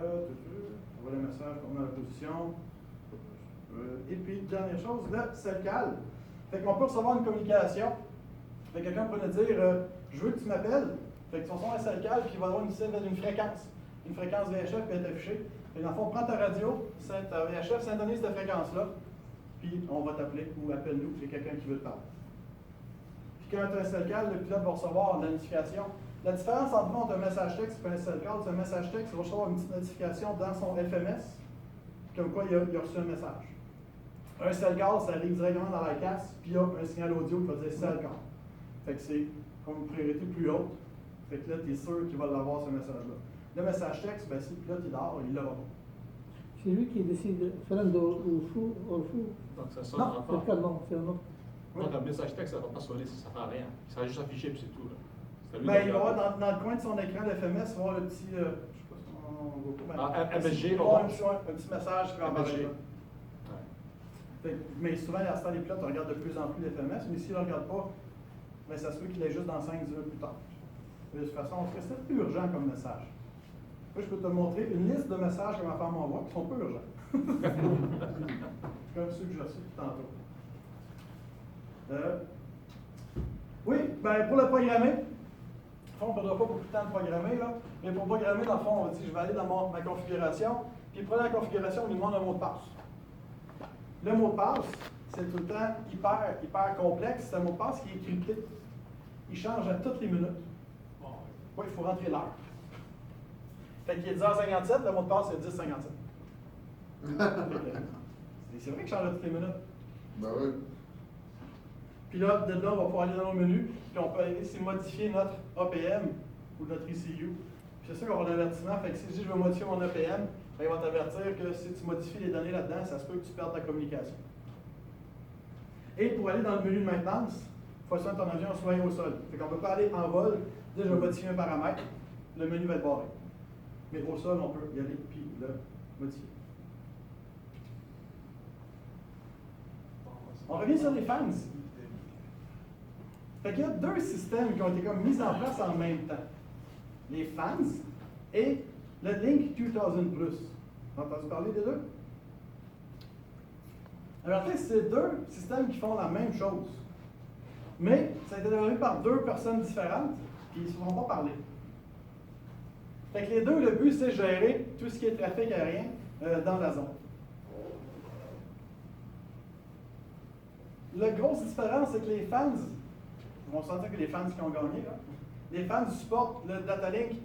On voit le message qu'on met à la position. Et puis, dernière chose, le SELCAL. Fait qu'on peut recevoir une communication. Fait que quelqu'un peut nous dire je veux que tu m'appelles. Fait que son son est SELCAL, puis il va avoir une fréquence. Une fréquence VHF qui est affichée. Fait dans le fond, prends ta radio, ta VHF syntonise cette fréquence-là, puis on va t'appeler ou appelle-nous, c'est quelqu'un qui veut te parler. Puis quand tu as un SELCAL, le pilote va recevoir une notification. La différence entre un message texte et un SELCAL, c'est un message texte, il va recevoir une petite notification dans son FMS, comme quoi il a reçu un message. Un SELCAL, ça arrive directement dans la casse, puis il y a un signal audio qui va dire SELCAL. Fait que c'est comme une priorité plus haute. Fait que là, tu es sûr qu'il va l'avoir ce message-là. Le message texte, ben, si le pilote il dort, il l'aura pas. C'est lui qui décide, Fernando Urfu. Donc ça sonne Non, encore. C'est non, c'est un autre. Donc un message texte, ça ne va pas sonner, ça ne fait rien. Ça va juste afficher, puis c'est tout. Là. Ben, il va voir dans le coin de son écran d'FMS, il va voir le petit. Je sais pas si on MSG, il va voir un petit message qui va apparaître là. Ouais. Mais souvent, à ce temps, les pilotes regardent de plus en plus l'FMS, mais s'ils ne le regardent pas, ben, ça se peut qu'il est juste dans 5-10 minutes plus tard. De toute façon, c'est plus urgent comme message. Moi, je peux te montrer une liste de messages que ma femme m'envoie qui sont peu urgents. Comme ceux que j'ai reçus tantôt. Oui, ben pour le programmer, on ne perdra pas beaucoup de temps de programmer, là, mais pour programmer, dans le fond, on va dire, je vais aller dans ma configuration, puis pour la configuration, on nous demande un mot de passe. Le mot de passe, c'est tout le temps hyper complexe, c'est un mot de passe qui est crypté. Il change à toutes les minutes. Oui, il faut rentrer l'heure. Fait qu'il est 10h57, le mot de passe c'est 10h57. C'est vrai qu'il change à toutes les minutes. Ben oui. Puis là, de là, on va pouvoir aller dans le menu, puis on peut aller ici modifier notre APM ou notre ECU. Puis c'est sûr qu'on va l'avertissement, fait que si je dis je veux modifier mon APM, ben, il va t'avertir que si tu modifies les données là-dedans, ça se peut que tu perdes ta communication. Et pour aller dans le menu de maintenance, il faut assurer que ton avion soit au sol. Fait qu'on ne peut pas aller en vol, dire je vais modifier un paramètre, le menu va être barré. Mais au sol, on peut y aller puis le modifier. On revient sur les fans. Fait qu'il y a deux systèmes qui ont été comme mis en place en même temps. Les fans et le Link 2000+. Vous avez entendu parler des deux? Alors, en fait, c'est deux systèmes qui font la même chose. Mais ça a été développé par deux personnes différentes, puis ils ne se font pas parler. Fait que les deux, le but, c'est gérer tout ce qui est trafic aérien dans la zone. La grosse différence, c'est que les fans, on va sentir que les fans qui ont gagné, là, les fans supportent le Datalink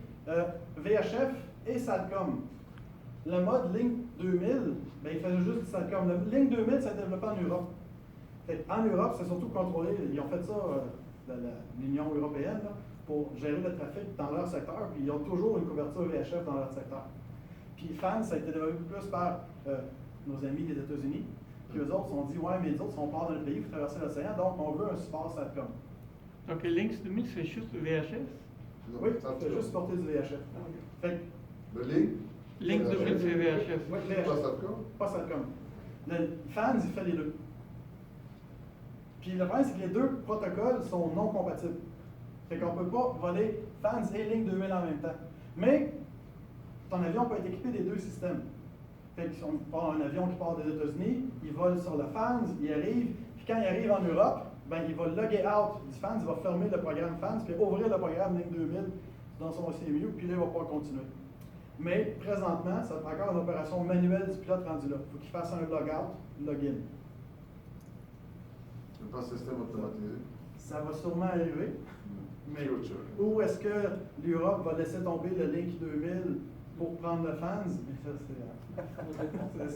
VHF et SATCOM. Le mode Link 2000, ben, il faisait juste du SATCOM. Le Link 2000, ça a été développé en Europe. En Europe, c'est surtout contrôlé, ils ont fait ça, l'Union européenne, là, pour gérer le trafic dans leur secteur, puis ils ont toujours une couverture VHF dans leur secteur. Puis FAN, ça a été développé plus par nos amis des États-Unis, puis eux autres se sont dit, ouais, mais les autres sont pas dans le pays, il faut traverser l'océan, donc on veut un support SATCOM. Donc le Lynx 2000, c'est juste le VHF? Oui, c'est juste supporter du VHF. Fait Le link? Lynx 2000, c'est VHF. oui, Pas VHF. SATCOM? Pas SATCOM. Le FANS, il fait les deux. Puis le problème, c'est que les deux protocoles sont non compatibles. Fait qu'on ne peut pas voler FANS et Link 2000 en même temps. Mais ton avion peut être équipé des deux systèmes. Fait que si on prend un avion qui part des États-Unis, il vole sur le FANS, il arrive, puis quand il arrive en Europe, ben, il va loguer out du FANS, il va fermer le programme FANS, puis ouvrir le programme Link 2000 dans son CMU, puis là, il va pouvoir continuer. Mais présentement, c'est encore une opération manuelle du pilote rendu là. Il faut qu'il fasse un logout, login. C'est pas un système automatisé. Ça va sûrement arriver. Mais Future. où est-ce que l'Europe va laisser tomber le Link 2000 pour prendre le FANS? Mais ça, c'est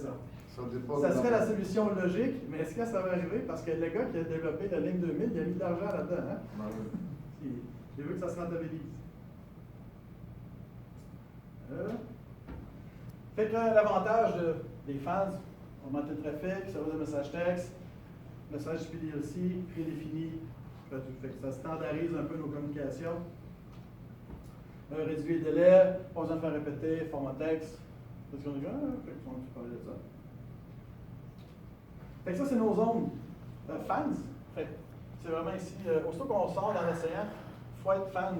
ça. Ça dépend Ça de serait la solution logique, mais est-ce que ça va arriver? Parce que le gars qui a développé le Link 2000, il a mis de l'argent là-dedans. Hein? Ben oui. Il veut que ça se rentabilise. Fait que l'avantage des fans, augmenter le trafic, service de message texte, message PDLC, prédéfini, fait que ça standardise un peu nos communications. Réduire les délais, pas besoin de faire répéter, format texte. Parce qu'on est fait qu'on a parlé de ça. Fait que ça, c'est nos zones fans. Fait que c'est vraiment ici, aussitôt qu'on sort dans l'océan, il faut être fans.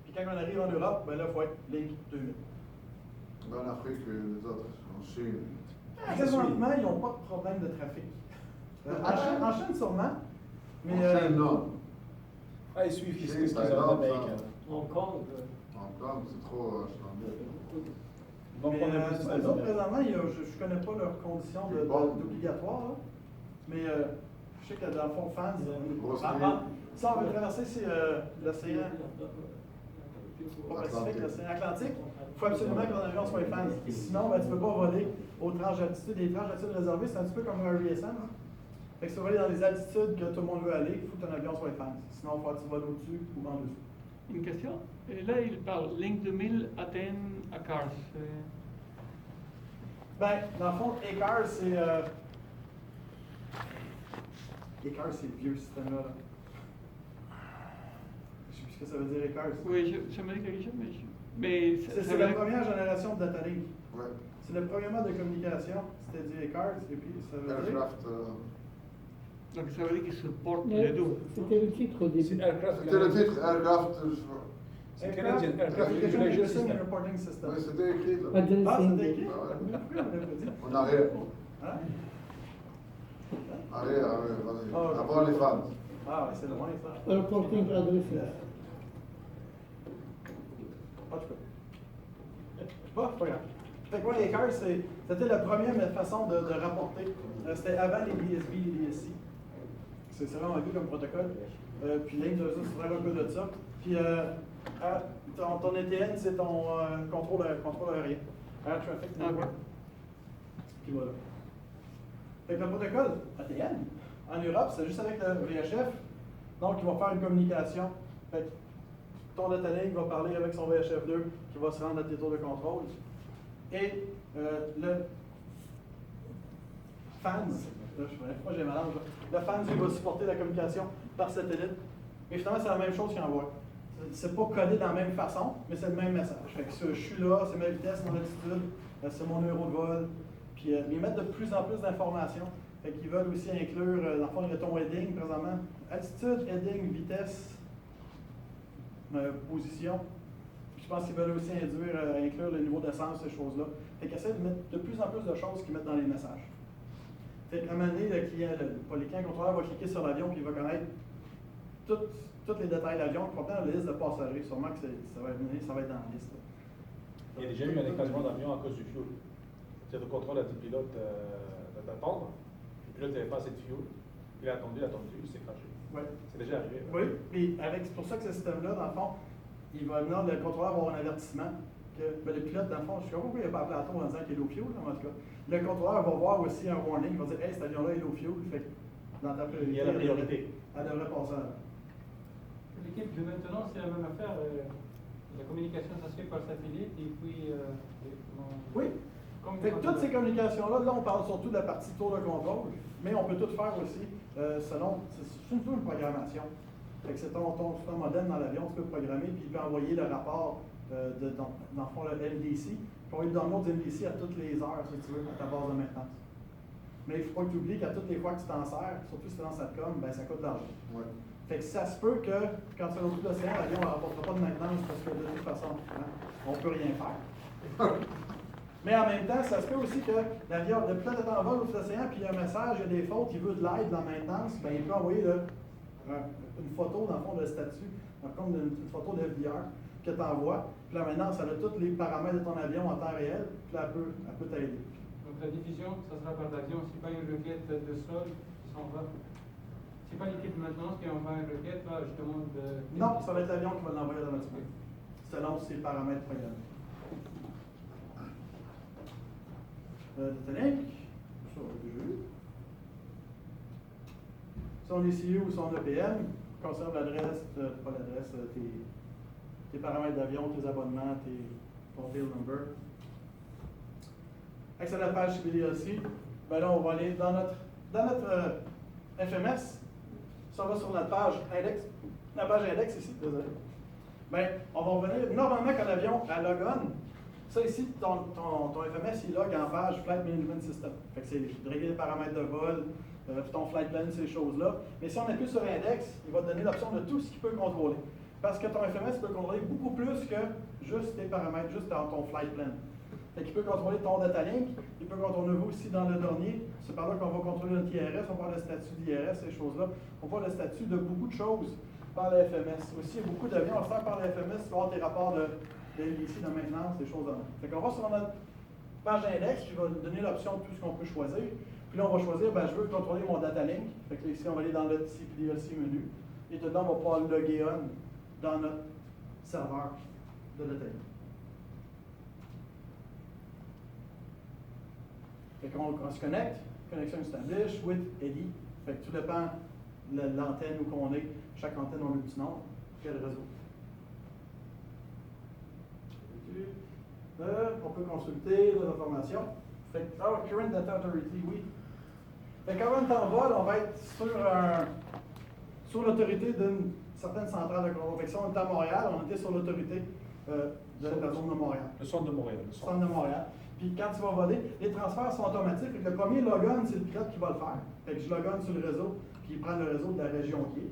Puis quand on arrive en Europe, ben là, il faut être Link 2000. en Afrique, les autres, en Chine. Présentement, ils n'ont pas de problème de trafic. En Chine, sûrement. Mais, En Chine, non. Ah, ils suivent Chine, ce par qu'ils ont exemple, américains. Hong Kong, Hong Kong, c'est trop standard. Donc, on a plus de eux système autres, de- présentement, je ne connais pas leurs conditions d'obligatoire, là. Mais je sais que dans le fond, fans, si on veut traverser l'océan pas Pacifique, l'océan Atlantique, il faut absolument que ton avion soit fans. Sinon, ben, tu ne peux pas voler aux tranches d'altitude. Les tranches d'altitude réservées, c'est un petit peu comme un RSM. Hein? Fait que si tu veux aller dans les altitudes que tout le monde veut aller, il faut que ton avion soit fans. Sinon, il faut que tu voles au-dessus ou en dessous. Une question. Et là, il parle Link 2000, Athènes, à Cars. Ben, dans le fond, ACARS, c'est. ACARS, c'est le vieux système-là. Là. Je sais plus ce que ça veut dire, ACARS. Oui, ça me dit quelque chose, mais ça C'est veut la dire- première génération de Datalink. Ouais. C'est le premier mode de communication. C'était du ACARS, et puis ça veut dire. Aircraft. Donc ça veut dire qu'il supporte Mais les deux. C'était le titre au début. C'est Aircraft. C'était le titre, Aircraft. C'est Canadian Aircraft Communication Regulation System System. and Reporting System. Oui, c'était écrit là. Agency. Ah, c'était écrit? Ah ouais. Pourquoi on l'avait pas dit? En arrière. Hein? Allez, vas-y. Ah, Avant les fans. Ah, ouais, c'est loin ça. Reporting Addresses. En tout cas. Bon, c'est pas grave. Fait que ouais, ACARS, c'était la première façon de rapporter. C'était avant les DSB et les DSC. C'est vraiment un peu comme protocole. Puis Link, c'est vraiment un peu de ça. Puis ton ETN, c'est ton contrôle aérien. Air Traffic Network. Qui va là. Fait que le protocole ATN, en Europe, c'est juste avec le VHF. Donc, il va faire une communication. Fait que ton data link va parler avec son VHF2 qui va se rendre à tes tours de contrôle. Et le FANS, là, moi j'ai mélange, le FANS il va supporter la communication par satellite. Mais finalement, c'est la même chose qu'il envoie. C'est pas codé de la même façon, mais c'est le même message. Fait que je suis là, c'est ma vitesse, mon altitude, c'est mon numéro de vol. Puis ils mettent de plus en plus d'informations. Fait qu'ils veulent aussi inclure, dans le fond, il y a ton heading présentement. Altitude, heading, vitesse, position. Puis je pense qu'ils veulent aussi inclure le niveau d'essence, ces choses-là. Fait qu'ils essaient de mettre de plus en plus de choses qu'ils mettent dans les messages. Fait qu'à un moment donné, le client contrôleur va cliquer sur l'avion puis il va connaître tous les détails de l'avion, complètement dans la liste de passagers. Sûrement que ça va être dans la liste. Là. Il y a déjà eu un écrasement d'avion à cause du fuel. C'est le contrôle à du pilote d'attendre. Le pilote n'avait pas assez de fuel. Il a attendu, il s'est craché. Ouais. C'est déjà arrivé. Oui, puis c'est pour ça que ce système-là, dans le fond, il va venir, le contrôleur va avoir un avertissement que le pilote, dans le fond, je sais pas pourquoi il n'a pas appelé à tour en disant qu'il est low fuel, en tout cas. Le contrôleur va voir aussi un warning, il va dire hey, cet avion-là est low fuel, fait que dans ta priorité. Il y a la priorité. Elle devrait passer à. l'équipe de maintenance, c'est la même affaire. La communication, ça se fait par satellite et puis. Oui. Fait que toutes ces communications-là, là, on parle surtout de la partie tour de contrôle, mais on peut tout faire aussi selon. C'est surtout une programmation. Fait que c'est ton modem dans l'avion, tu peux le programmer, puis il peut envoyer le rapport dans le fond, le MDC. Puis on lui download du MDC à toutes les heures, si tu veux, à ta base de maintenance. Mais il ne faut pas que tu oublies qu'à toutes les fois que tu t'en sers, surtout si tu es dans Satcom, ben ça coûte de l'argent. Ouais. Fait que ça se peut que quand tu vas au bout de l'océan, l'avion ne rapportera pas de maintenance parce que de toute façon, hein, on ne peut rien faire. Mais en même temps, ça se peut aussi que l'avion, le pilote est en vol au bout de l'océan, puis il y a un message, il y a des fautes, il veut de l'aide dans la maintenance, ben il peut envoyer une photo, dans le fond, de statut, comme une photo de FDR que tu envoies. Puis la maintenance, elle a tous les paramètres de ton avion en temps réel, puis là, elle peut t'aider. Donc la division, ça sera par l'avion. Si pas une requête de sol, ça s'en va. C'est pas l'équipe de maintenance qui envoie une requête, là, je demande. Non, ça va être l'avion qui va l'envoyer automatiquement, selon ses paramètres programmés. Titanic, sur le jeu. Son ECU ou son EPM conserve l'adresse, pas l'adresse, tes paramètres d'avion, tes abonnements, ton tail number. Accès à la page CBDLC, ben là, on va aller dans notre FMS. Si on va sur notre page index, la page index ici, désolé. Ben, on va revenir. Normalement, quand l'avion a log on, ça ici, ton FMS, il log en page Flight Management System. Fait que c'est de régler les paramètres de vol, ton flight plan, ces choses-là. Mais si on appuie sur index, il va te donner l'option de tout ce qu'il peut contrôler. Parce que ton FMS peut contrôler beaucoup plus que juste tes paramètres, juste dans ton flight plan. Fait qu'il peut contrôler ton data link, il peut contrôler vous aussi dans le dernier. C'est par là qu'on va contrôler notre IRS, on va voir le statut d'IRS, ces choses-là. On va voir le statut de beaucoup de choses par la FMS. Aussi, il y a beaucoup d'avions à faire par la FMS, tu vas avoir tes rapports de LDC, de maintenance, des choses là. Fait qu'on va sur notre page d'index, qui va nous donner l'option de tout ce qu'on peut choisir. Puis là, on va choisir, ben, je veux contrôler mon data link. Fait que là, ici, on va aller dans le CPDLC menu. Et dedans, on va pouvoir loguer on dans notre serveur de data link. Fait qu'on se connecte, connexion established with Eddy. Fait que tout dépend de l'antenne où qu'on est. Chaque antenne a un petit nom. Quel réseau? On peut consulter les informations. Fait que, Current Data Authority, oui. Fait qu'avant de t'envol, on va être sur l'autorité d'une certaine centrale de contrôle. Fait que si on était à Montréal, on était sur l'autorité de la zone de Montréal. Le centre de Montréal. Le centre de Montréal. Puis quand tu vas voler, les transferts sont automatiques. Fait que le premier logon, c'est le pilote qui va le faire. Fait que je logonne sur le réseau, puis il prend le réseau de la région qui est.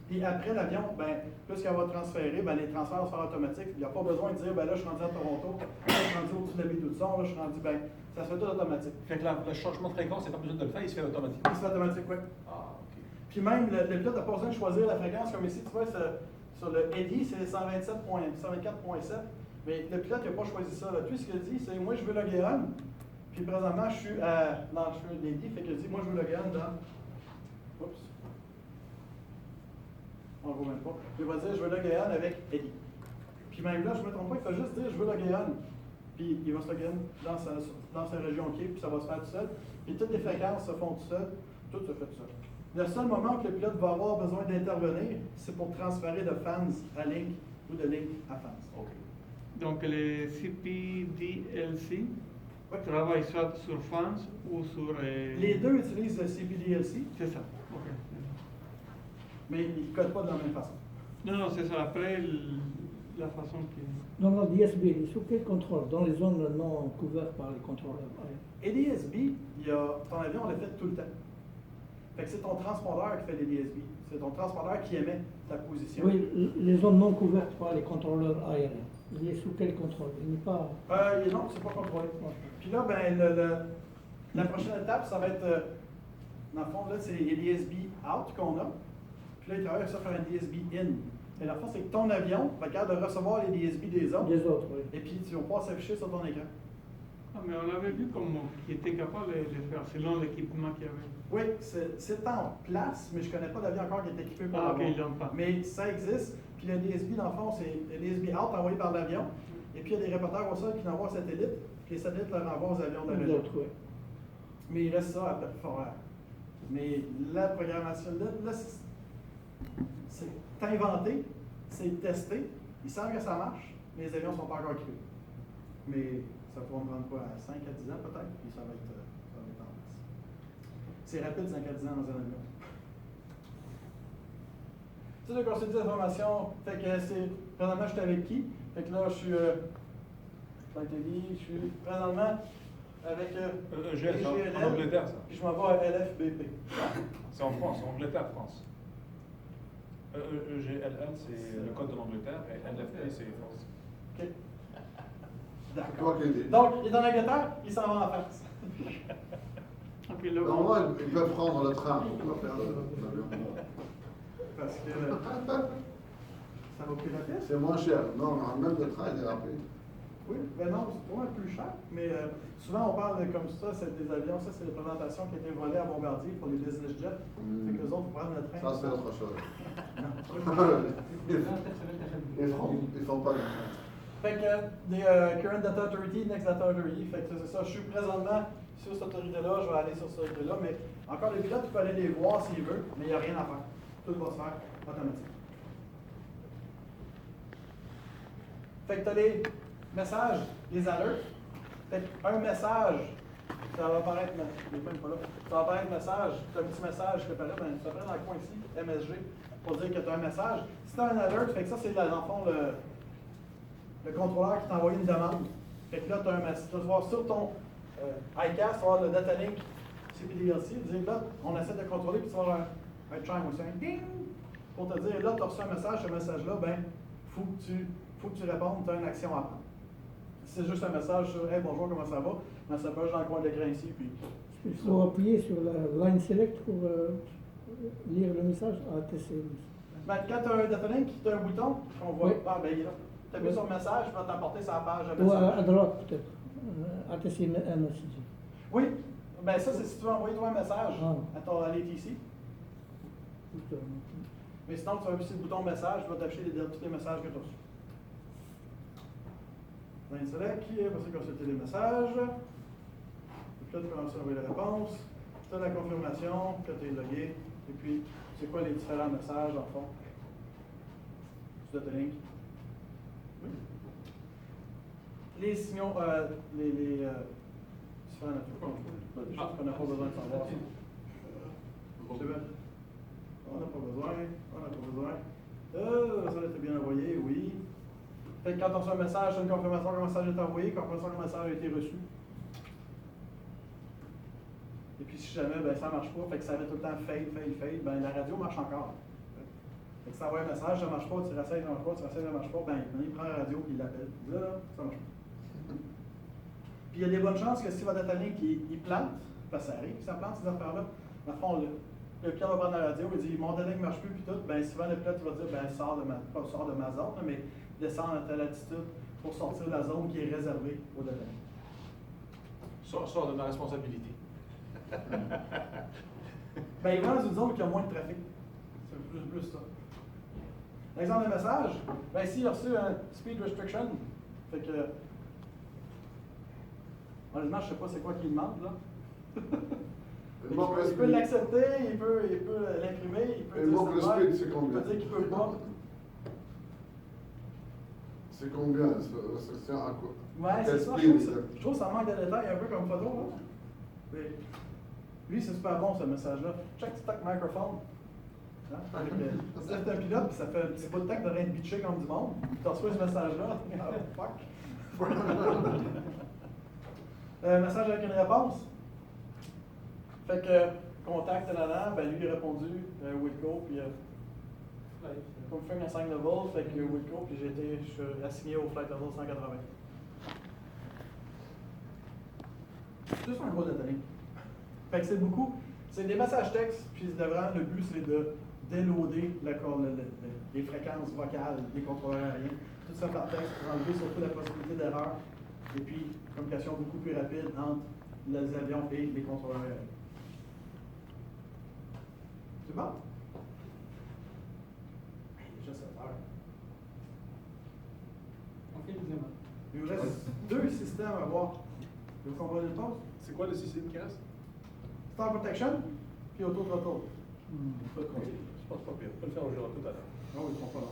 Puis après l'avion, ben, plus qu'elle va transférer, ben, les transferts vont se faire automatiques. Il n'y a pas besoin de dire, ben là, je suis rendu à Toronto, là, je suis rendu au-dessus de la baie d'Hudson, là, je suis rendu, ben, ça se fait tout automatique. Fait que le changement de fréquence, c'est pas besoin de le faire, il se fait automatiquement. Il se fait automatique, oui. Ah, ok. Puis même, le pilote n'a pas besoin de choisir la fréquence, comme ici, tu vois, sur le Eddy, c'est 124.7, mais le pilote n'a pas choisi ça. Là. Puis ce qu'il dit, c'est, moi, je veux loguer on. Puis présentement, je suis dans le cheveu d'Eddy, fait qu'il dit, moi, je veux loguer on dans... Oups. On ne voit même pas. Il va dire, je veux loguer on avec Eddy. Puis même là, je ne me trompe pas, il fait juste dire, je veux loguer on. Puis il va se loguer on dans sa région qui est, puis ça va se faire tout seul. Puis toutes les fréquences se font tout seul. Tout se fait tout seul. Le seul moment que le pilote va avoir besoin d'intervenir, c'est pour transférer de fans à Link ou de Link à fans. Ok. Donc les CPDLC Ouais. travaillent soit sur fans ou sur... Les deux utilisent le CPDLC, C'est ça. Ok. mais ils ne codent pas de la même façon. Non, non, c'est ça. Après, la façon qui... Dans la DSB, sous quel contrôle? Dans les zones non couvertes par les contrôleurs aériens. Et DSB, ton avion, on l'a fait tout le temps. Fait que c'est ton transpondeur qui fait les DSB. C'est ton transpondeur qui émet ta position. Oui, les zones non couvertes par les contrôleurs aériens. Il est sous quel contrôle? Il n'est pas... Non, c'est pas contrôlé. Puis là, ben, la prochaine étape, ça va être, dans le fond, là, c'est les DSB out qu'on a. Puis là, il travaille sur ça faire un DSB in. Et dans le fond, c'est que ton avion va être capable de recevoir les DSB des autres. Des autres, oui. Et puis, tu vas pouvoir s'afficher sur ton écran. Ah, mais on avait vu comment qui était capable de le faire selon l'équipement qu'il y avait. Oui, c'est en place, mais je ne connais pas d'avion encore qui est équipé par Ah, ok, l'avion. ils l'ont pas. Mais ça existe. Puis le DSB, dans le fond, c'est le DSB out envoyé par l'avion. Et puis, il y a des répéteurs au sol qui envoient aux satellites. Puis les satellites leur envoient aux avions de la Les région. autres, oui. Mais il reste ça à faire. Mais la programmation, là c'est inventé, c'est testé. Ils savent que ça marche, mais les avions ne sont pas encore équipés. Mais ça pourra me prendre quoi, à 5 à 10 ans peut-être, puis ça va être en place. C'est rapide, 5 à 10 ans dans un avion. Tu sais, le conseil d'information, fait que c'est. Présentement, je suis avec qui? Fait que là, je suis. Je suis présentement avec. EGL, c'est en Angleterre, ça. Puis je m'en vais à LFBP. C'est en France, en Angleterre, France. EGLL, c'est le code de l'Angleterre, et LFP, c'est France. OK. Toi D'accord. qui dis. Donc, il est en Angleterre, il s'en va en France. Ok, là, Normalement, ils peuvent prendre le train pour pas faire l'avion. Parce que. Ça va plus rapide? C'est moins cher. Non, même le train il est rapide. Oui, ben non, c'est pas plus cher, mais souvent on parle comme ça, c'est des avions, ça c'est les présentations qui ont été volées à Bombardier pour les business jets. Fait que les autres prennent le train. Ça, c'est autre chose. Ils font pas le train. Fait que des Current Data Authority, Next Data Authority, fait que c'est ça, je suis présentement sur cette autorité-là, je vais aller sur cette autorité-là, mais encore les pilotes, il peut aller les voir s'il veut, mais il n'y a rien à faire. Tout va se faire automatique. Fait que tu as les messages, les alertes. Fait qu'un message, ça va apparaître, il n'est même pas là, ça va apparaître message, tu as un petit message qui apparaît, ça apparaît dans le coin ici, MSG, pour dire que tu as un message. Si tu as un alert, fait que ça c'est dans le fond le contrôleur qui t'a envoyé une demande. Fait que là, tu as un message. Tu vas voir sur ton iCast, tu vas avoir le data link CPDLC, dire là, on essaie de contrôler, puis tu vas avoir un chime aussi, un ding, pour te dire là, tu as reçu un message, ce message-là, ben, faut que tu répondes, tu as une action à prendre. c'est juste un message sur Hey, bonjour, comment ça va? Mais ça peut dans le coin de l'écran ici. Puis, Il faut appuyer sur la line select pour lire le message. Ah, TC. ben, quand tu as un data link, tu as un bouton qu'on voit. Oui. Ah, ben, il est là. Tu appuies sur le message, tu vas t'emporter sur la page de Ou message. à droite peut-être. ATC message. Oui, ben ça, c'est si tu veux envoyer toi un message Ah. à l'ATC. Mais sinon, tu vas appuyer sur le bouton message, tu vas t'afficher tous les messages que tu as reçus. Line select, qui est passé consulter les messages. Puis là, tu commences à envoyer la réponse. Tu as la confirmation que tu es logué. Et puis, c'est quoi les différents messages en fond? Tu data link. Oui. Les signaux, les différents des choses qu'on n'a pas besoin de savoir. C'est bien. On n'a pas besoin, on n'a pas besoin. Ça a été bien envoyé, oui. Fait que quand on reçoit un message, c'est une confirmation qu'un message est envoyé, confirmation qu'un message a été reçu. Et puis si jamais ben, ça ne marche pas, fait que ça met tout le temps fade, ben la radio marche encore. Fait que ça envoie un message, ça ne marche pas, tu réessayes, ça ne marche pas, tu réessayes, ça ne marche pas, ben il prend la radio et il l'appelle. Là, ça marche pas. Puis il y a des bonnes chances que si votre data link il plante, parce que ça arrive, ça plante ces affaires-là, dans le fond, le pilote va prendre la radio, il dit mon data link ne marche plus, puis tout, ben souvent le pilote va dire, ben sors de ma zone, mais descend à telle altitude pour sortir de la zone qui est réservée au data link. Sors de ma responsabilité. Ben, il va dans une zone qui a moins de trafic. C'est plus ça. L'exemple de message, ben ici, il a reçu un speed restriction. Fait que, honnêtement, je ne sais pas c'est quoi qu'il demande, là. Il peut l'accepter, il peut l'imprimer, il peut dire le speed, c'est il combien? peut dire qu'il peut pas. C'est combien? C'est à quoi? Ouais, c'est ça. Je trouve que ça manque de détails un peu comme photo, là. Mais, lui, c'est super bon, ce message-là. Check stock microphone. Hein? C'est un pilote, puis ça fait un petit bout de temps que tu rien de bitcher comme du monde. Tu reçois ce message-là. Ah, fuck. Message avec une réponse. Fait que, contact là-dedans, ben lui, il a répondu, Wilco, puis confirm assign level, fait que Wilco, puis je suis assigné au flight level 180. C'est juste un gros data link. Fait que c'est beaucoup, c'est des messages textes, puis vraiment, le but, c'est de déloader les fréquences vocales des contrôleurs aériens. Tout ça par texte pour enlever surtout la possibilité d'erreur. Et puis, communication beaucoup plus rapide entre les avions et les contrôleurs aériens. C'est bon? Déjà 7 heures. On fait le deuxième. Il nous reste 2 systèmes à voir. Vous comprenez le pause? C'est quoi le système qui reste? Star Protection, puis Auto-Throttle. Je pense pas pire. On peut le faire aujourd'hui tout à l'heure. Ah oui, ils sont pas là.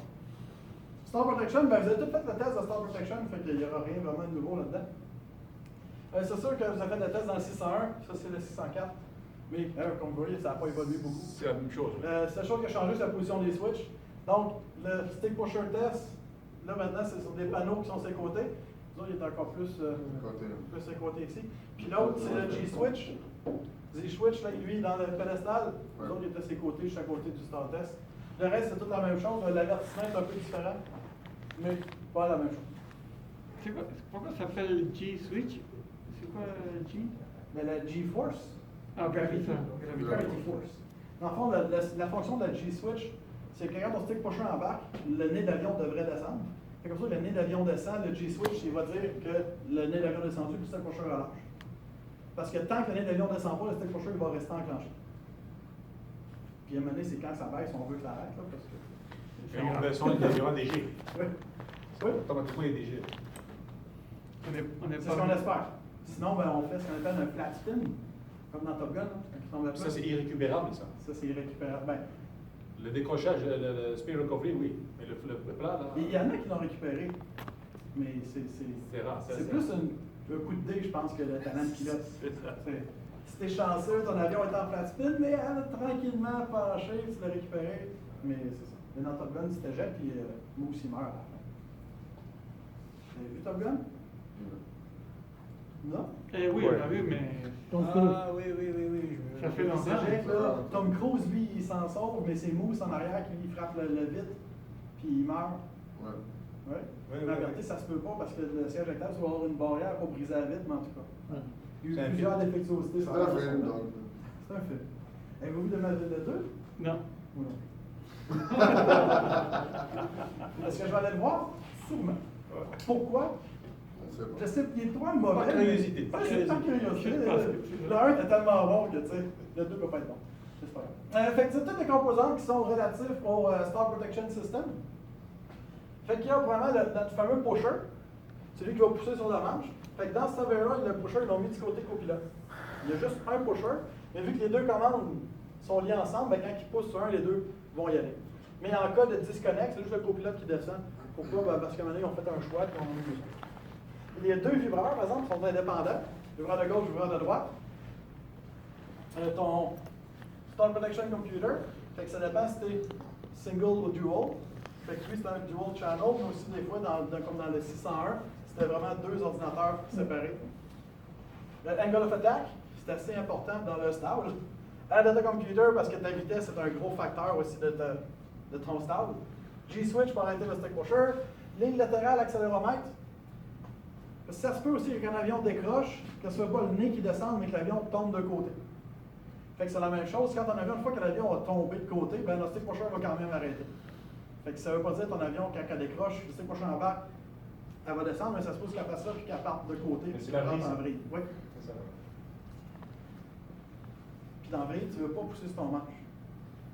Star Protection, ben vous avez tout fait le test de Star Protection, fait qu'il n'y aura rien vraiment de nouveau là-dedans. C'est sûr que vous avez fait le test dans le 601, ça c'est le 604. Mais comme vous voyez, ça n'a pas évolué beaucoup. C'est la même chose. La seule chose qui a changé, c'est la position des switches. Donc, le stick pusher test, là maintenant, c'est sur des panneaux qui sont sur les côtés. Nous autres, il est encore plus sur les côtés ici. Puis l'autre, c'est le G-switch. Z-switch, là, lui, dans le pédestal. Nous autres, il est à ses côtés, juste à côté du star test. Le reste, c'est toute la même chose. L'avertissement est un peu différent, mais pas la même chose. Pourquoi ça s'appelle G-Switch? C'est quoi G? Mais la G-force, Ah, gravity, gravity. gravity force. Dans le fond, la fonction de la G-switch, c'est que quand ton stick pusher embarque, le nez d'avion devrait descendre. Fait comme ça, le nez d'avion descend, le G-switch, il va dire que le nez d'avion est descendu, puis le stick pusher relâche. Parce que tant que le nez d'avion ne descend pas, le stick pusher il va rester enclenché. Puis à un moment donné, c'est quand ça baisse, on veut que ça arrête, là, parce que... Et on descend, il y aura des G. Oui. Oui. Automatiquement, il y a des G. On est C'est ce qu'on espère. Sinon, ben, on fait ce qu'on appelle un flat spin, comme dans Top Gun, là, quand il tombe à plat. Ça, c'est irrécupérable, ça. Ça, c'est irrécupérable. Ben, Le décrochage, le speed recovery, oui. Mais le plat, là. il y en a qui l'ont récupéré, mais C'est rare. c'est plus un coup de dé, je pense, que le talent de pilote. C'est ça. Si t'es chanceux, ton avion est en flat spin, mais elle a tranquillement penché, tu l'as récupéré. Mais c'est ça. Mais dans Top Gun, tu t'éjettes, puis Moose, il meurt à la fin. Vous avez vu Top Gun? Non? Oui, on a vu, mais Oui. ça fait Il longtemps. s'éjecte, là. Tom Cruise, lui, il s'en sauve, mais c'est Moose en arrière qui lui frappe le vitre, puis il meurt. Ouais. Oui. Oui, Mais en oui, vérité, oui. ça se peut pas parce que le siège éjectable, ça va avoir une barrière pour briser la vitre, mais en tout cas. Ouais. Il y a C'est eu un plusieurs défectuosités. C'est un film, donc. C'est un film. Avez-vous vu de ma ville de 2? Non. Ou non? Est-ce que je vais aller le voir? Sûrement. Pourquoi? C'est bon. Je sais qu'il est trop mauvais. Par curiosité, Par par curiosité. curiosité. Le 1 est tellement bon que, tu sais, le 2 peut pas être bon. J'espère. Fait que c'est toutes les composants qui sont relatifs au Stall Protection System. Fait qu'il y a vraiment notre fameux pusher, celui qui va pousser sur la manche. Fait que dans ce serveur-là, le pusher, ils l'ont mis du côté copilote. Il y a juste un pusher, mais vu que les deux commandes sont liées ensemble, ben, quand ils poussent sur un, les deux vont y aller. Mais en cas de disconnect, c'est juste le copilote qui descend. Pourquoi? Ben, parce qu'à un moment donné, ils ont fait un choix et ils ont mis deux. Les deux vibreurs, par exemple, sont indépendants. Vibreur de gauche, vibreur de droite. Ton Stall Protection Computer, fait que ça dépend si t'es single ou dual. Fait que lui, c'est un dual channel, mais aussi des fois, comme dans le 601, c'était vraiment deux ordinateurs séparés. Le angle of attack, c'est assez important dans le stall. Data Computer, parce que ta vitesse est un gros facteur aussi de ton stall. G-Switch pour arrêter le stick pusher. Ligne latérale, accéléromètre. Ça se peut aussi qu'un avion décroche, que ce soit pas le nez qui descende, mais que l'avion tombe de côté. Fait que c'est la même chose. Quand ton avion, une fois que l'avion a tombé de côté, ben le stick pusher va quand même arrêter. Fait que ça veut pas dire que ton avion, quand elle décroche, le stick pusher embarque, elle va descendre, mais ça se pose qu'elle fasse ça puis qu'elle parte de côté. Mais Puis c'est qu'elle la rentre brise. en vrille. Oui. C'est ça. Puis dans vrille, tu veux pas pousser sur ton manche.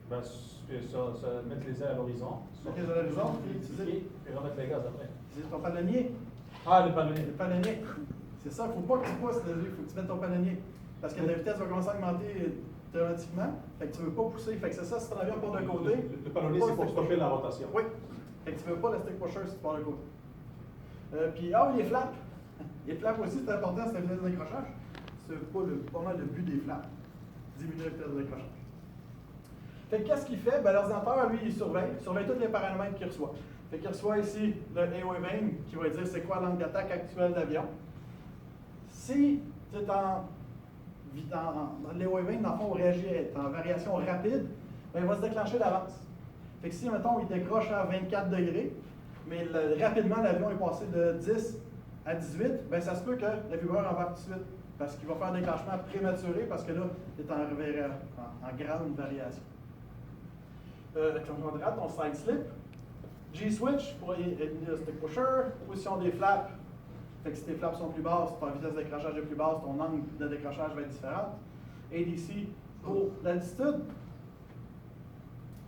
Ben, mettre les ailes à l'horizon. Mettre les ailes à l'horizon, puis utiliser- Et remettre les gaz après. C'est ton palonnier. Ah, le ballonnier. Le palonnier. C'est ça, il ne faut pas que tu pousses, il faut que tu mettes ton palonnier. Parce que la vitesse va commencer à augmenter théoriquement. Fait que tu ne veux pas pousser. Fait que c'est ça, si ton avion part de côté. Le ballonnier, pas c'est pour stick stopper pusher. la rotation. Oui. Fait que tu ne veux pas le stick pusher si tu pars de côté. Puis, les flaps. Les flaps aussi, c'est important, c'est la vitesse de décrochage. C'est pas mal le but des flaps. Diminuer la vitesse de décrochage. Fait que qu'est-ce qu'il fait? Ben, l'ordinateur, lui, il surveille tous les paramètres qu'il reçoit. Fait qu'il reçoit ici le AOA20 qui va dire c'est quoi l'angle d'attaque actuel de l'avion. Si tu es l'AOA20, dans le fond, réagit en variation rapide, ben, il va se déclencher d'avance. Fait que si, mettons, il décroche à 24 degrés, mais rapidement, l'avion est passé de 10 à 18, ben, ça se peut que le vibreur embarque tout de suite. Parce qu'il va faire un déclenchement prématuré, parce que là, il est en grande variation. Ton side slip. G-switch pour éliminer le stick pusher. Position des flaps. Fait que si tes flaps sont plus basses, ta vitesse de décrochage est plus basse, ton angle de décrochage va être différent. ADC pour l'altitude.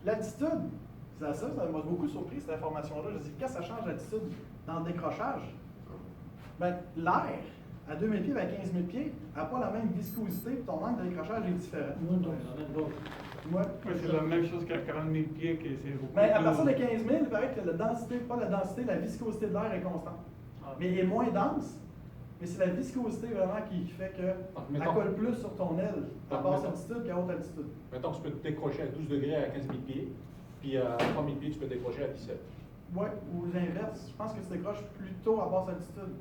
L'altitude, ça m'a beaucoup surpris cette information-là. Je me dis, qu'est-ce que ça change l'altitude dans le décrochage? Ben, l'air, à 2000 pieds, à 15 000 pieds, n'a pas la même viscosité, puis ton angle de décrochage est différent. Non, non. Ouais. Ouais, c'est la même chose qu'à 40 000 pieds, que c'est beaucoup Mais à plus- partir de 15 000, il paraît que la densité, pas la densité, la viscosité de l'air est constante. Ah. Mais il est moins dense, mais c'est la viscosité vraiment qui fait qu'elle mettons- colle plus sur ton aile à Donc, basse mettons- altitude qu'à haute altitude. Mettons que tu peux te décrocher à 12 degrés à 15 000 pieds, puis à 3 000 pieds, tu peux te décrocher à 17. Ouais, ou l'inverse. Je pense que tu décroches plutôt à basse altitude.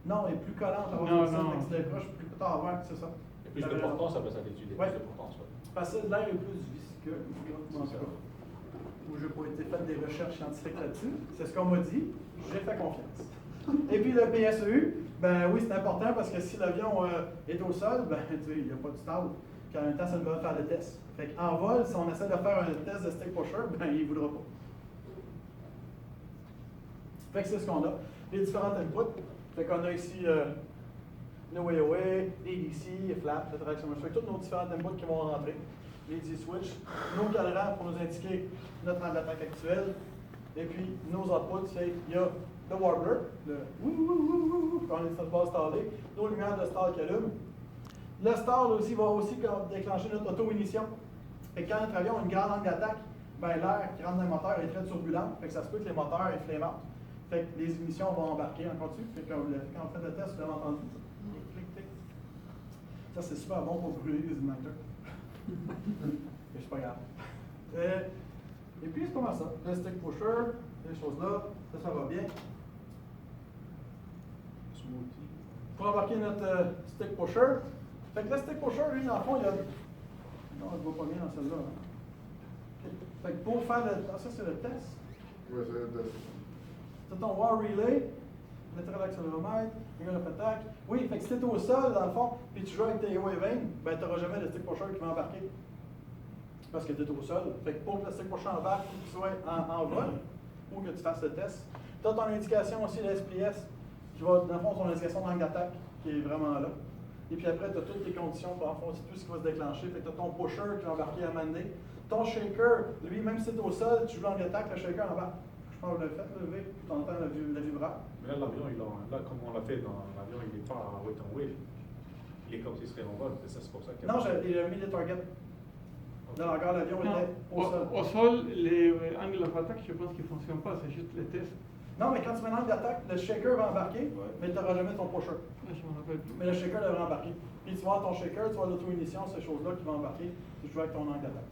Non, elle est plus collante à basse Non, altitude, non. fait que tu décroches plus tard, ouais, c'est ça. Et plus de T'avais raison. portance, ça peut s'altitude. Ouais. Plus de portance, ouais. Parce que l'air est plus visqueux, en tout C'est ça. cas. Où je n'ai pas été fait des recherches scientifiques là-dessus. C'est ce qu'on m'a dit. J'ai fait confiance. Et puis le PSEU, ben oui, c'est important parce que si l'avion est au sol, ben tu sais, il n'y a pas de stall. Puis en même temps, ça nous va faire le test. Fait qu'en vol, si on essaie de faire un test de stick pusher, ben il ne voudra pas. Fait que c'est ce qu'on a. Les différentes inputs. Fait qu'on a ici le way-away, les DC, les flaps, la traction. Fait que tous nos différentes inputs qui vont rentrer. Les D-switch, nos cadrans pour nous indiquer notre angle d'attaque actuel. Et puis nos outputs, c'est il y a le warbler, le ouh, quand on est sur le bas stallé, nos lumières de stall qui allument. Le stall aussi va aussi déclencher notre auto-ignition. Fait que quand notre avion a une grande angle d'attaque, ben l'air qui rentre dans le moteur est très turbulent. Fait que ça se peut que les moteurs aient flamment. Fait que les ignitions vont embarquer encore dessus. Fait que quand on fait le test, vous avez entendu ça. Clic, clic. Ça, c'est super bon pour brûler les igniteurs. Mais c'est pas grave. Et puis, c'est pas mal ça. Le stick pusher, ces choses-là, ça va bien. Smoothie. Pour embarquer notre stick pusher, fait que le stick pusher, lui, dans le fond, il y a. Non, je ne vois pas bien dans celle-là. Hein. Ok. Fait que pour faire le. Ah, ça, c'est le test. Oui, c'est le test. Tu as ton war relay, latéral accéléromètre, régler attaque. Oui, fait que si tu es au sol, dans le fond, puis tu joues avec tes waving, ben tu n'auras jamais le stick pusher qui va embarquer. Parce que tu es au sol. Fait que pour que le stick pusher embarque, il faut qu'il soit en vol ou que tu fasses le test. Tu as ton indication aussi, le SPS, qui va, dans le fond, ton indication d'angle d'attaque, qui est vraiment là. Et puis après, tu as toutes tes conditions pour enfoncer tout ce qui va se déclencher. Fait que tu as ton pusher qui va embarquer à Monday. Ton shaker, lui, même si tu es au sol, tu joues l'angle d'attaque, le shaker embarque. Je pense que vous l'avez fait, lever, tu entends le vibrant. Mais là, l'avion, là, comme on l'a fait dans l'avion, il n'est pas en wait and wave. Il est comme s'il serait en vol. C'est pour ça que. Non, j'ai mis les targets. Dans l'hangar, l'avion Non, était au sol. au sol, les angles d'attaque, je pense qu'ils ne fonctionnent pas, c'est juste les tests. Non, mais quand tu mets l'angle d'attaque, le shaker va embarquer, mais tu n'auras jamais ton pusher. Je ne me rappelle plus. Mais le shaker devrait embarquer. Puis tu vas avoir ton shaker, tu vas avoir l'auto-ignition, ces choses-là qui vont embarquer, tu joues avec ton angle d'attaque.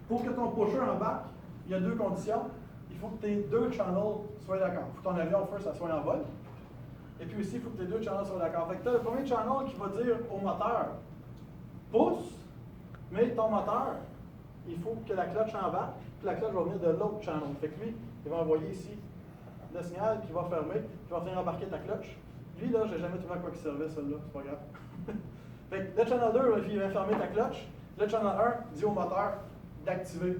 Pour que ton pusher embarque, il y a deux conditions. Il faut que tes deux channels soient d'accord. Il faut que ton avion, first, ça soit en vol. Et puis aussi, il faut que tes deux channels soient d'accord. Fait que tu as le premier channel qui va dire au moteur, pousse, mais ton moteur, il faut que la clutch embarque, puis la clutch va venir de l'autre channel. Fait que lui, il va envoyer ici le signal qui va fermer, qui va venir embarquer ta clutch. Lui, là, j'ai jamais trouvé à quoi il servait, celui-là, c'est pas grave. Fait que le channel 2, il va fermer ta clutch. Le channel 1 dit au moteur d'activer.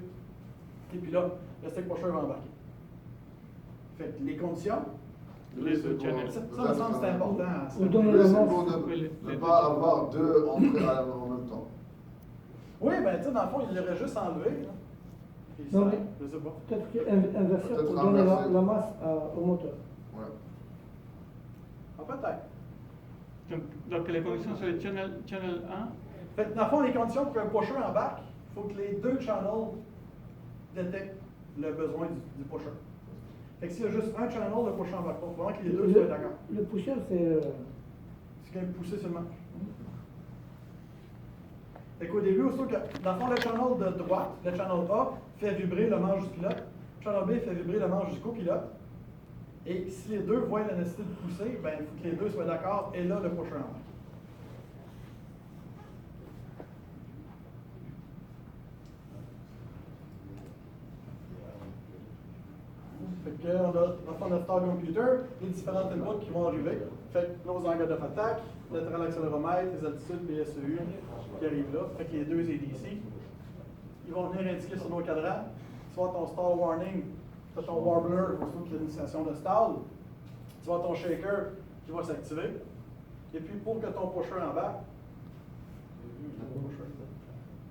Et puis là, le stick pusher va embarquer. Fait que les conditions, Les deux channels. ça me semble que c'est important. Ou dans Oui, le c'est moment. pour ne pas avoir deux entrées en même temps. Oui, ben tu sais, dans le fond, il l'aurait juste enlevé. Là. Puis Non, ça, mais- je sais pas. Peut-être qu'inverser Peut-être pour donner inverser. la masse au moteur. Ouais. Ah, peut-être. Donc les conditions sur le channel 1, Fait que dans le fond, les conditions pour qu'un pusher embarque, il faut que les deux channels détectent le besoin du pusher. Fait que s'il y a juste un channel, le pusher embarque pas. Il faut vraiment que les deux soient d'accord. Le pusher, c'est. C'est quand même poussé seulement. Fait qu'au début, aussitôt que, dans le fond, le channel de droite, le channel A, fait vibrer le manche du pilote. Le channel B fait vibrer le manche du copilote. Et si les deux voient la nécessité de pousser, ben, il faut que les deux soient d'accord, et là, le pusher embarque. Fait que on a, dans le fond, notre Star Computer, les différentes inputs qui vont arriver. Fait que nos angles d'attaque, latéral accéléromètre, les altitudes PSEU qui arrivent là. Fait que les deux ADC, ils vont venir indiquer sur nos cadrans. Soit ton stall warning, tu as ton warbler, il qu'il y a une station de stall. Tu vas ton shaker qui va s'activer. Et puis pour que ton pusher embarque,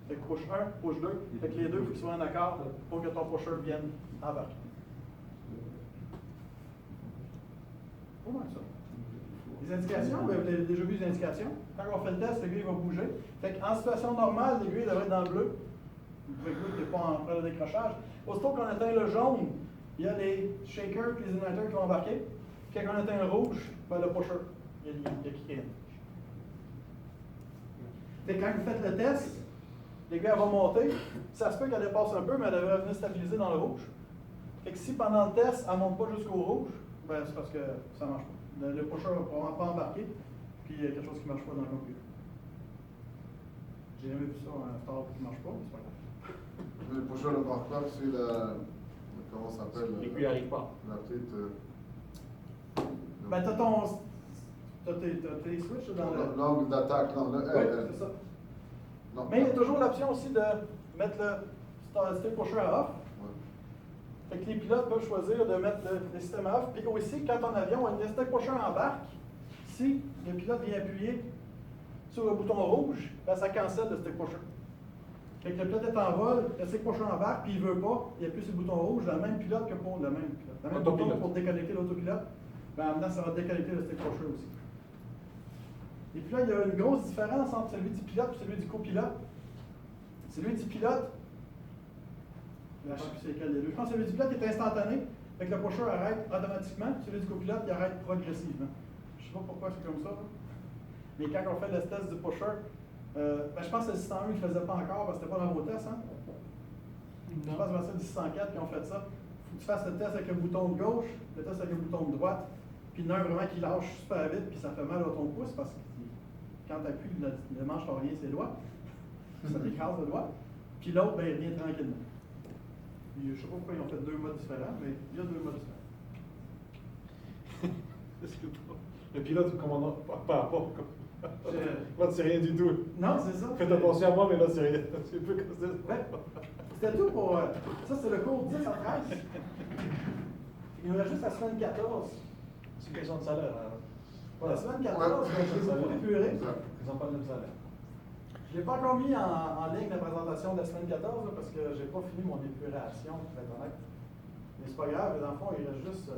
fait que push 1, push 2, fait que les deux, il faut qu'ils soient en accord pour que ton pusher vienne embarquer. Comment ça? Les indications, vous avez déjà vu les indications. Quand on fait le test, l'aiguille va bouger. Fait qu'en situation normale, l'aiguille devrait être dans le bleu. L'aiguille n'est pas en train de décrochage. Aussitôt qu'on atteint le jaune, il y a les shakers et les igniteurs qui vont embarquer. Quand on atteint le rouge, ben le pusher, il y a qui est. Fait que quand vous faites le test, l'aiguille va monter. Ça se peut qu'elle dépasse un peu, mais elle devrait venir stabiliser dans le rouge. Fait que si pendant le test, elle ne monte pas jusqu'au rouge, ben c'est parce que ça ne marche pas. Le pusher ne va probablement pas embarquer, puis il y a quelque chose qui ne marche pas dans le computer. J'ai jamais vu ça, un star qui ne marche pas, mais c'est pas grave. Mais le pusher ne part pas sur la. Comment ça s'appelle? L'aiguille n'arrive pas. La petite. Ben, t'as tes switches dans le. L'angle d'attaque, non, le Oui, L. c'est ça. Non, Mais il y a toujours l'option aussi de mettre le stick pusher à off. Ouais. Fait que les pilotes peuvent choisir de mettre le système à off. Puis aussi, quand ton avion a une stick pusher embarque, si le pilote vient appuyer sur le bouton rouge, ben ça cancelle le stick pusher. Fait que le pilote est en vol, le stick pusher embarque, puis il ne veut pas, il appuie sur le bouton rouge, le même pilote que pour le même pilote. Le même bouton Autopilote. pour déconnecter l'autopilote, ben en même temps, ça va déconnecter le stick pusher aussi. Et puis là, il y a une grosse différence entre celui du pilote et celui du copilote. Celui du pilote, je ne sais plus c'est lequel des deux. Je pense que celui du pilote est instantané, fait que le pusher arrête automatiquement, celui du copilote, il arrête progressivement. Je ne sais pas pourquoi c'est comme ça, là. Mais quand on fait le test du pusher, ben, je pense que le 601 ne le faisait pas encore parce que c'était pas dans vos tests, hein? Je pense que c'est le 604 qui ont fait ça. Il faut que tu fasses le test avec le bouton de gauche, le test avec le bouton de droite, puis il y en a un vraiment qui lâche super vite, puis ça fait mal à ton pouce parce que quand tu appuies, le manche ne rien ses doigts. Ça t'écrase le doigt. Puis l'autre, ben, il revient tranquillement. Je ne sais pas pourquoi ils ont fait 2 modes différents, mais il y a 2 modes différents. Le pilote, commandant, pas. Je- Là, c'est rien du tout. Non, c'est ça. Faites attention à moi, mais là, c'est rien. C'est un peu comme ça. Ouais. C'était tout pour. Ça, c'est le cours 10 à 13. Il nous reste juste la semaine 14. C'est une question de salaire. Hein. La semaine 14, Ouais. j'ai beaucoup épuré. Exact. Ils n'ont pas le même salaire. Je n'ai pas encore mis en ligne la présentation de la semaine 14 là, parce que je n'ai pas fini mon épuration, pour être honnête. Mais c'est pas grave, dans le fond, il reste juste.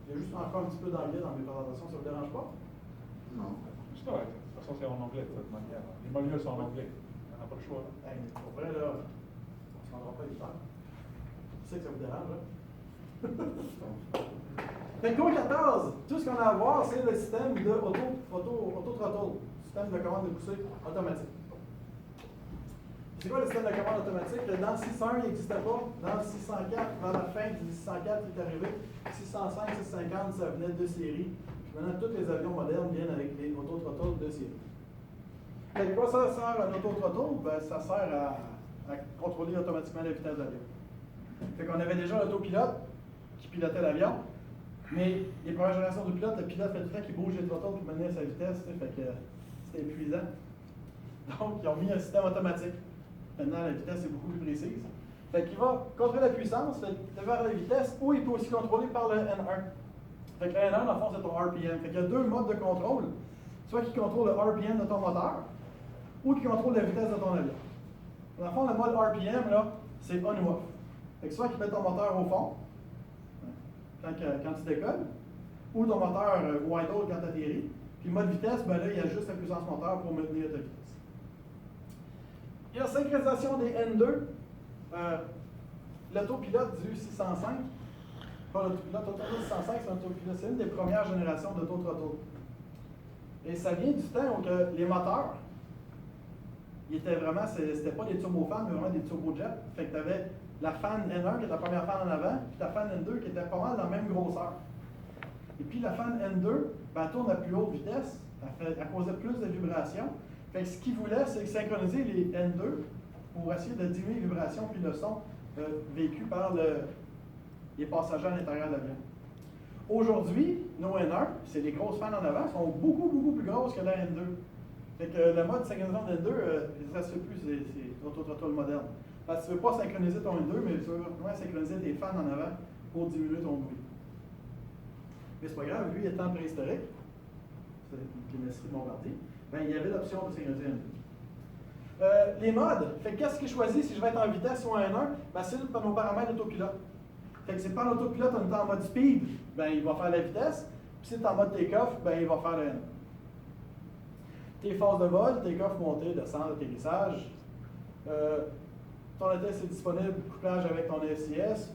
Il y a juste encore un petit peu d'anglais dans mes présentations, ça ne vous dérange pas? Non. C'est correct. De toute façon, c'est en anglais, de toute manière. Les modules sont en anglais. On n'a pas le choix. Là. Hey, pour vrai, là, on ne se rendra pas les faire. Je sais que ça vous dérange, là. Fait que cours 14, tout ce qu'on a à voir, c'est le système de auto-throttle, système de commande de poussée automatique. C'est quoi le système de commande automatique? Dans le 601, il n'existait pas. Dans le 604, vers la fin du 604, il est arrivé. 605, 650, ça venait de série. Puis maintenant, tous les avions modernes viennent avec les auto-throttle de série. Fait que quoi ça sert un auto-throttle? Ben, ça sert à contrôler automatiquement la vitesse de l'avion. Fait qu'on avait déjà l'autopilote qui pilotait l'avion, mais les premières générations de pilotes, le pilote fait tout le temps qu'il bouge les throttles pour mener à sa vitesse, fait que c'était épuisant. Donc, ils ont mis un système automatique. Maintenant, la vitesse est beaucoup plus précise. Fait qu'il va contrôler la puissance, vers la vitesse, ou il peut aussi contrôler par le N1. Fait que le N1, dans le fond, c'est ton RPM. Fait qu'il y a 2 modes de contrôle. Soit qui contrôle le RPM de ton moteur, ou qui contrôle la vitesse de ton avion. Dans le fond, le mode RPM, là, c'est on ou off. Fait que soit qu'il met ton moteur au fond, quand tu décolles, ou ton moteur wide out quand tu atterris. Puis mode vitesse, ben là, il ajuste la puissance moteur pour maintenir ta vitesse. Il y a la synchronisation des N2. L'autopilote du 605, pas l'autopilote, l'autopilote 605, c'est un autopilote, c'est une des premières générations d'auto-throttle. Et ça vient du temps où les moteurs, ils étaient vraiment, c'était pas des turbofans, mais vraiment des turbojets. Fait que tu avais la fan N1 qui était la première fan en avant, puis ta fan N2 qui était pas mal dans la même grosseur. Et puis la fan N2, ben, elle tourne à plus haute vitesse, elle causait plus de vibrations. Fait que ce qu'ils voulaient, c'est synchroniser les N2 pour essayer de diminuer les vibrations puis le son vécu par les passagers à l'intérieur de l'avion. Aujourd'hui, nos N1, c'est les grosses fans en avant, sont beaucoup, beaucoup plus grosses que la N2. Fait que le mode synchronisation de N2, ça se fait plus, c'est auto-throttle moderne. Parce que tu ne veux pas synchroniser ton N2, mais tu veux vraiment synchroniser tes fans en avant pour diminuer ton bruit. Mais c'est pas grave, lui étant préhistorique, c'est une chimie de Bombardier, ben, il y avait l'option de synchroniser N2. Les modes, fait qu'est-ce qu'il choisit si je vais être en vitesse ou en N1? Ben, c'est nos paramètres d'autopilote. Fait que c'est pas l'autopilote, on est en mode speed, ben, il va faire la vitesse. Puis si tu es en mode take-off, ben, il va faire le N1. Tes phases de vol, take-off, montée, descente, atterrissage. Ton ATS est disponible, couplage avec ton SIS.